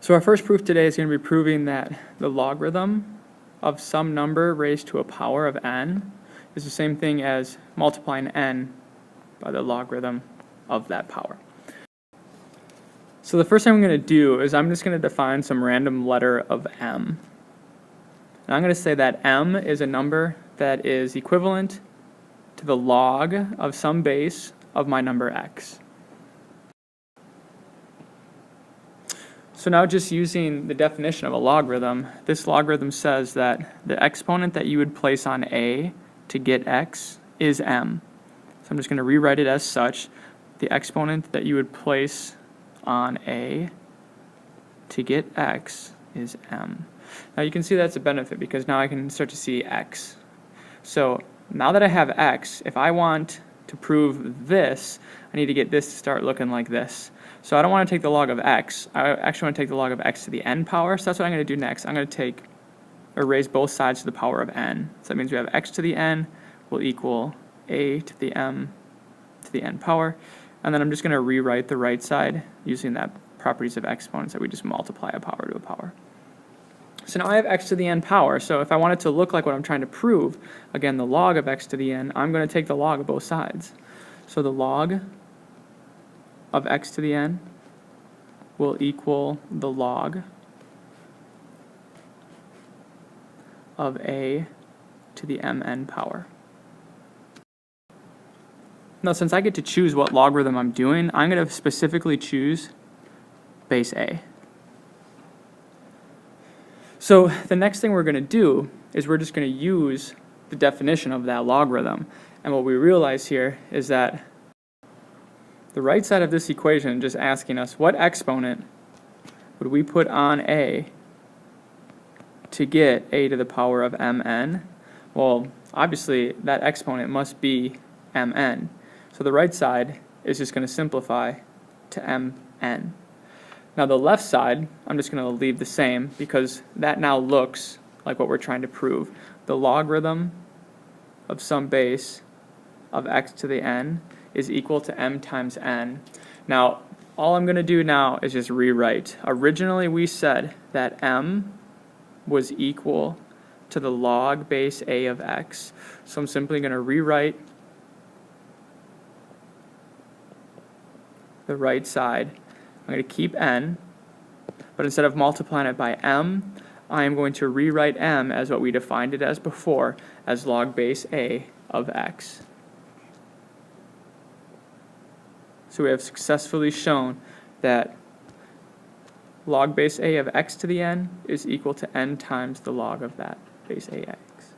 So our first proof today is going to be proving that the logarithm of some number raised to a power of n is the same thing as multiplying n by the logarithm of that power. So the first thing I'm going to do is I'm just going to define some random letter of m. And I'm going to say that m is a number that is equivalent to the log of some base of my number x. So now, just using the definition of a logarithm, this logarithm says that the exponent that you would place on a to get x is m. So I'm just going to rewrite it as such. The exponent that you would place on a to get x is m. Now you can see that's a benefit because now I can start to see x. So now that I have x, if I want to prove this, I need to get this to start looking like this. So I don't want to take the log of x. I actually want to take the log of x to the n power. So that's what I'm going to do next. I'm going to raise both sides to the power of n. So that means we have x to the n will equal a to the m to the n power. And then I'm just going to rewrite the right side using that properties of exponents that we just multiply a power to a power. So now I have x to the n power. So if I want it to look like what I'm trying to prove, again, the log of x to the n, I'm going to take the log of both sides. So the log of x to the n will equal the log of a to the mn power. Now, since I get to choose what logarithm I'm doing, I'm going to specifically choose base a. So the next thing we're going to do is we're just going to use the definition of that logarithm. And what we realize here is that the right side of this equation just asking us what exponent would we put on a to get a to the power of mn? Well, obviously that exponent must be mn. So the right side is just going to simplify to mn. Now the left side, I'm just going to leave the same because that now looks like what we're trying to prove. The logarithm of some base of x to the n is equal to m times n. Now, all I'm going to do now is just rewrite. Originally, we said that m was equal to the log base a of x. So I'm simply going to rewrite the right side. I'm going to keep n, but instead of multiplying it by m, I am going to rewrite m as what we defined it as before, as log base a of x. So we have successfully shown that log base a of x to the n is equal to n times the log of that base ax.